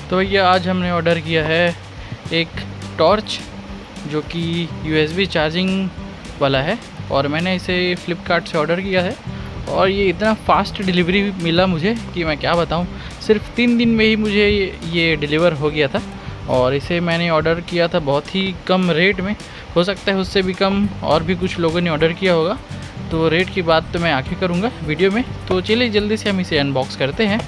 तो भैया आज हमने ऑर्डर किया है एक टॉर्च जो कि USB चार्जिंग वाला है और मैंने इसे फ़्लिपकार्ट से ऑर्डर किया है और ये इतना फास्ट डिलीवरी मिला मुझे कि मैं क्या बताऊँ। सिर्फ 3 दिन में ही मुझे ये डिलीवर हो गया था और इसे मैंने ऑर्डर किया था बहुत ही कम रेट में। हो सकता है उससे भी कम और भी कुछ लोगों ने ऑर्डर किया होगा, तो रेट की बात तो मैं आगे करूँगा वीडियो में। तो चलिए जल्दी से हम इसे अनबॉक्स करते हैं।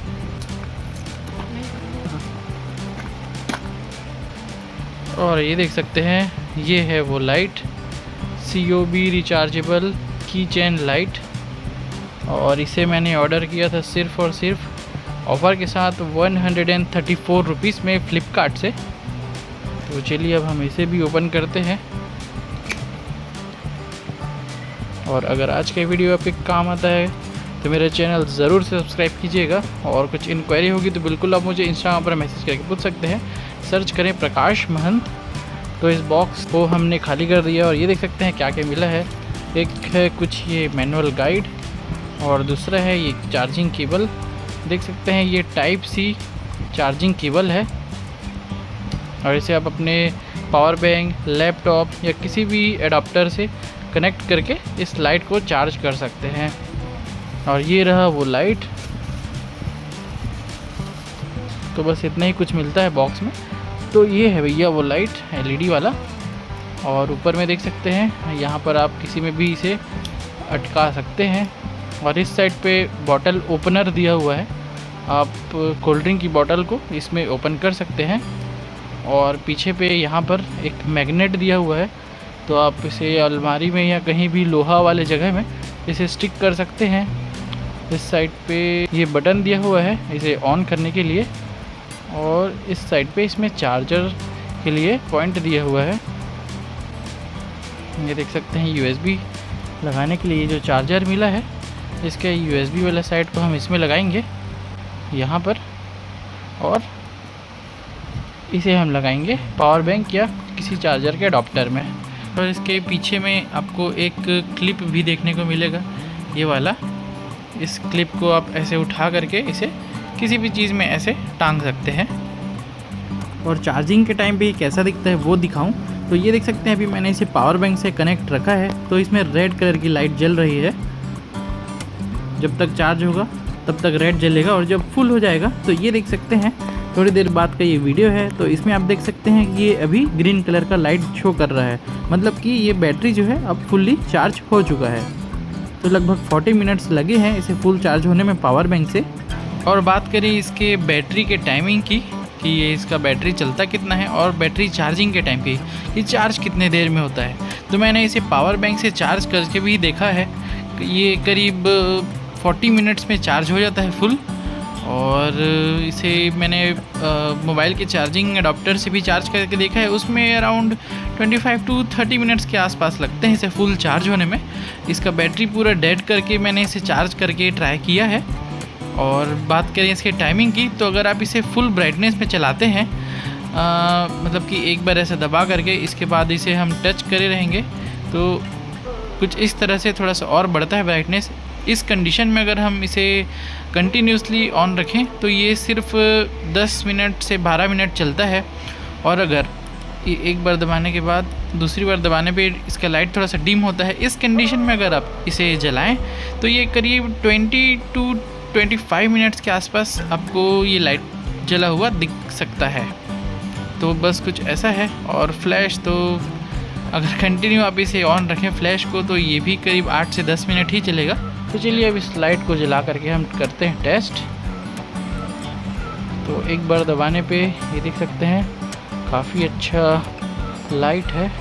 और ये देख सकते हैं, ये है वो लाइट, COB रिचार्जेबल की चेन लाइट। और इसे मैंने ऑर्डर किया था सिर्फ़ और सिर्फ ऑफ़र के साथ 134 रुपीज़ में फ़्लिपकार्ट से। तो चलिए अब हम इसे भी ओपन करते हैं। और अगर आज का वीडियो आपके काम आता है तो मेरा चैनल ज़रूर से सब्सक्राइब कीजिएगा। और कुछ इंक्वायरी होगी तो बिल्कुल आप मुझे इंस्टाग्राम पर मैसेज करके पूछ सकते हैं। सर्च करें प्रकाश महंत। तो इस बॉक्स को हमने खाली कर दिया और ये देख सकते हैं क्या क्या मिला है। एक है कुछ ये मैनुअल गाइड और दूसरा है ये चार्जिंग केबल। देख सकते हैं ये टाइप C चार्जिंग केबल है और इसे आप अपने पावर बैंक, लैपटॉप या किसी भी एडाप्टर से कनेक्ट करके इस लाइट को चार्ज कर सकते हैं। और ये रहा वो लाइट। तो बस इतना ही कुछ मिलता है बॉक्स में। तो ये है भैया वो लाइट LED वाला। और ऊपर में देख सकते हैं यहाँ पर आप किसी में भी इसे अटका सकते हैं। और इस साइड पे बॉटल ओपनर दिया हुआ है, आप कोल्ड ड्रिंक की बॉटल को इसमें ओपन कर सकते हैं। और पीछे पे यहाँ पर एक मैग्नेट दिया हुआ है, तो आप इसे अलमारी में या कहीं भी लोहा वाले जगह में इसे स्टिक कर सकते हैं। इस साइड पे ये बटन दिया हुआ है इसे ऑन करने के लिए और इस साइड पे इसमें चार्जर के लिए पॉइंट दिया हुआ है। ये देख सकते हैं USB लगाने के लिए जो चार्जर मिला है, इसके USB वाला साइड को हम इसमें लगाएंगे यहाँ पर और इसे हम लगाएंगे पावर बैंक या किसी चार्जर के अडॉप्टर में। और इसके पीछे में आपको एक क्लिप भी देखने को मिलेगा, ये वाला। इस क्लिप को आप ऐसे उठा करके इसे किसी भी चीज़ में ऐसे टांग सकते हैं। और चार्जिंग के टाइम पे ये कैसा दिखता है वो दिखाऊं तो ये देख सकते हैं अभी मैंने इसे पावर बैंक से कनेक्ट रखा है, तो इसमें रेड कलर की लाइट जल रही है। जब तक चार्ज होगा तब तक रेड जलेगा और जब फुल हो जाएगा तो ये देख सकते हैं थोड़ी देर बाद का ये वीडियो है, तो इसमें आप देख सकते हैं कि ये अभी ग्रीन कलर का लाइट शो कर रहा है, मतलब कि ये बैटरी जो है अब फुल्ली चार्ज हो चुका है। तो लगभग 40 मिनट्स लगे हैं इसे फुल चार्ज होने में पावर बैंक से। और बात करें इसके बैटरी के टाइमिंग की कि ये इसका बैटरी चलता कितना है और बैटरी चार्जिंग के टाइम की ये चार्ज कितने देर में होता है, तो मैंने इसे पावर बैंक से चार्ज करके भी देखा है। ये करीब 40 मिनट्स में चार्ज हो जाता है फुल। और इसे मैंने मोबाइल के चार्जिंग अडॉप्टर से भी चार्ज करके देखा है, उसमें अराउंड 25 to 30 मिनट्स के आसपास लगते हैं इसे फुल चार्ज होने में। इसका बैटरी पूरा डेड करके मैंने इसे चार्ज करके ट्राई किया है। और बात करें इसके टाइमिंग की, तो अगर आप इसे फुल ब्राइटनेस में चलाते हैं, मतलब कि एक बार ऐसा दबा करके इसके बाद इसे हम टच करे रहेंगे तो कुछ इस तरह से थोड़ा सा और बढ़ता है ब्राइटनेस। इस कंडीशन में अगर हम इसे कंटिन्यूसली ऑन रखें तो ये सिर्फ 10 मिनट से 12 मिनट चलता है। और अगर एक बार दबाने के बाद दूसरी बार दबाने पे इसका लाइट थोड़ा सा डिम होता है, इस कंडीशन में अगर आप इसे जलाएं तो ये करीब 20 to 25 मिनट्स के आसपास आपको ये लाइट जला हुआ दिख सकता है। तो बस कुछ ऐसा है। और फ्लैश तो अगर कंटिन्यू आप इसे ऑन रखें फ्लैश को तो ये भी करीब 8 से 10 मिनट ही चलेगा। तो चलिए अब इस लाइट को जला करके हम करते हैं टेस्ट। तो एक बार दबाने पे ये देख सकते हैं काफ़ी अच्छा लाइट है।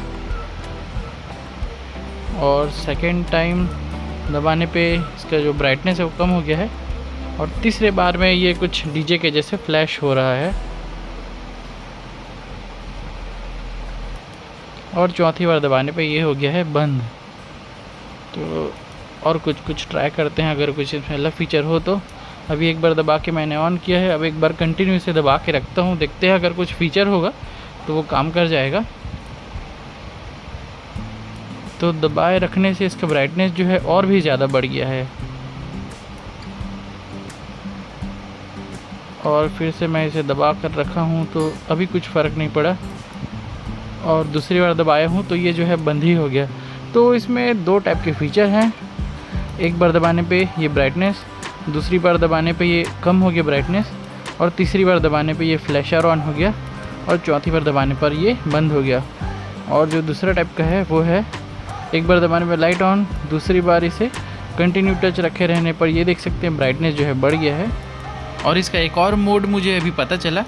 और सेकेंड टाइम दबाने पे इसका जो ब्राइटनेस है वो कम हो गया है। और तीसरे बार में ये कुछ DJ के जैसे फ्लैश हो रहा है। और चौथी बार दबाने पे ये हो गया है बंद। तो और कुछ ट्राई करते हैं, अगर कुछ इसमें अलग फीचर हो तो। अभी एक बार दबा के मैंने ऑन किया है, अब एक बार कंटिन्यू से दबा के रखता हूँ, देखते हैं अगर कुछ फीचर होगा तो वो काम कर जाएगा। तो दबाए रखने से इसका ब्राइटनेस जो है और भी ज़्यादा बढ़ गया है। और फिर से मैं इसे दबा कर रखा हूँ तो अभी कुछ फ़र्क नहीं पड़ा, और दूसरी बार दबाया हूँ तो ये जो है बंद ही हो गया। तो इसमें दो टाइप के फ़ीचर हैं, एक बार दबाने पे ये ब्राइटनेस, दूसरी बार दबाने पे ये कम हो गया ब्राइटनेस, और तीसरी बार दबाने पे ये फ्लैशर ऑन हो गया, और चौथी बार दबाने पर ये बंद हो गया। और जो दूसरा टाइप का है वो है एक बार दबाने पर लाइट ऑन, दूसरी बार इसे कंटिन्यू टच रखे रहने पर ये देख सकते हैं ब्राइटनेस जो है बढ़ गया है। और इसका एक और मोड मुझे अभी पता चला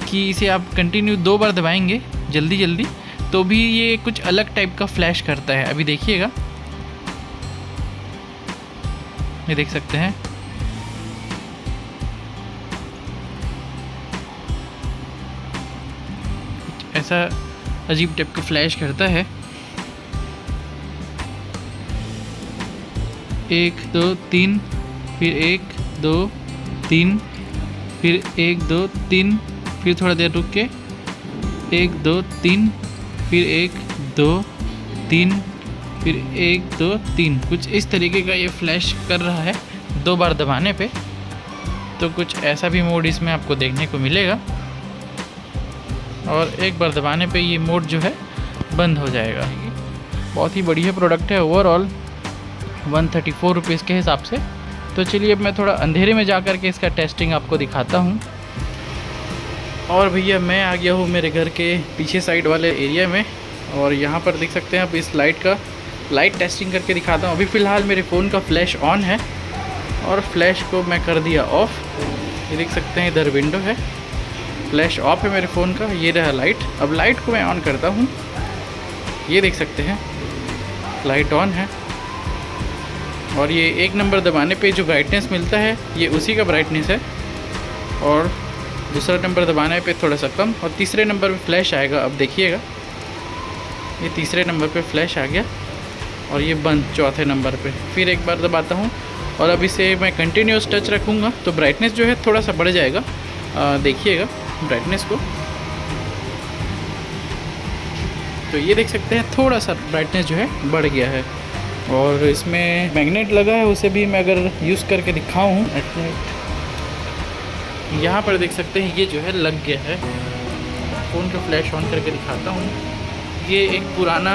कि इसे आप कंटिन्यू 2 बार दबाएंगे जल्दी जल्दी तो भी ये कुछ अलग टाइप का फ्लैश करता है। अभी देखिएगा, ये देख सकते हैं, ऐसा अजीब टाइप का फ्लैश करता है। 1 2 3, फिर 1 2 3, फिर 1 2 3, फिर थोड़ा देर रुक के 1 2 3, फिर 1 2 3, फिर 1 2 3, कुछ इस तरीके का ये फ्लैश कर रहा है 2 बार दबाने पे। तो कुछ ऐसा भी मोड इसमें आपको देखने को मिलेगा, और एक बार दबाने पे ये मोड जो है बंद हो जाएगा। बहुत ही बढ़िया प्रोडक्ट है, ओवरऑल 134 रुपीज़ के हिसाब से। तो चलिए अब मैं थोड़ा अंधेरे में जा कर के इसका टेस्टिंग आपको दिखाता हूँ। और भैया मैं आ गया हूँ मेरे घर के पीछे साइड वाले एरिया में, और यहाँ पर देख सकते हैं अब इस लाइट टेस्टिंग करके दिखाता हूँ। अभी फ़िलहाल मेरे फ़ोन का फ्लैश ऑन है, और फ्लैश को मैं कर दिया ऑफ़। ये देख सकते हैं इधर विंडो है, फ्लैश ऑफ है मेरे फ़ोन का। ये रहा लाइट, अब लाइट को मैं ऑन करता हूँ। ये देख सकते हैं लाइट ऑन है, और ये 1 नंबर दबाने पे जो ब्राइटनेस मिलता है ये उसी का ब्राइटनेस है, और दूसरा नंबर दबाने पे थोड़ा सा कम, और तीसरे नंबर पे फ्लैश आएगा। अब देखिएगा, ये तीसरे नंबर पे फ्लैश आ गया, और ये बंद चौथे नंबर पे। फिर एक बार दबाता हूँ, और अब इसे मैं कंटिन्यूस टच रखूँगा तो ब्राइटनेस जो है थोड़ा सा बढ़ जाएगा। देखिएगा ब्राइटनेस को, तो ये देख सकते हैं थोड़ा सा ब्राइटनेस जो है बढ़ गया है। और इसमें मैग्नेट लगा है, उसे भी मैं अगर यूज़ करके दिखाऊँ, यहाँ पर देख सकते हैं ये जो है लग गया है। फ़ोन का फ्लैश ऑन करके दिखाता हूँ। ये एक पुराना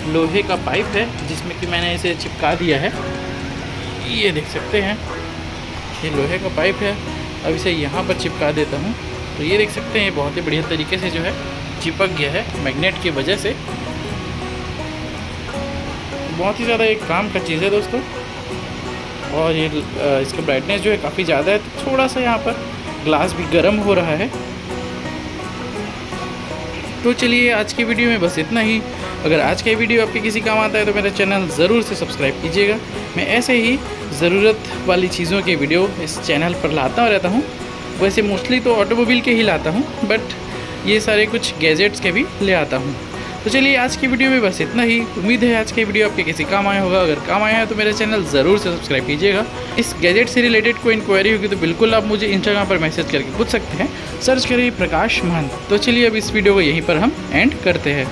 लोहे का पाइप है जिसमें कि मैंने इसे चिपका दिया है। ये देख सकते हैं ये लोहे का पाइप है। अब इसे यहाँ पर चिपका देता हूँ, तो ये देख सकते हैं ये बहुत ही बढ़िया तरीके से जो है चिपक गया है मैग्नेट की वजह से। बहुत ही ज़्यादा एक काम का चीज़ है दोस्तों। और ये इसका ब्राइटनेस जो है काफ़ी ज़्यादा है, तो थोड़ा सा यहाँ पर ग्लास भी गर्म हो रहा है। तो चलिए आज की वीडियो में बस इतना ही। अगर आज का वीडियो आपके किसी काम आता है तो मेरा चैनल ज़रूर से सब्सक्राइब कीजिएगा। मैं ऐसे ही ज़रूरत वाली चीज़ों के वीडियो इस चैनल पर लाता रहता हूँ। वैसे मोस्टली तो ऑटोमोबाइल के ही लाता हूँ, बट ये सारे कुछ गैजेट्स के भी ले आता हूँ। तो चलिए आज की वीडियो में बस इतना ही। उम्मीद है आज की वीडियो आपके किसी काम आया होगा। अगर काम आया है तो मेरा चैनल ज़रूर से सब्सक्राइब कीजिएगा। इस गैजेट से रिलेटेड कोई इंक्वायरी होगी तो बिल्कुल आप मुझे इंस्टाग्राम पर मैसेज करके पूछ सकते हैं। सर्च करिए प्रकाश महंत। तो चलिए अब इस वीडियो को यहीं पर हम एंड करते हैं।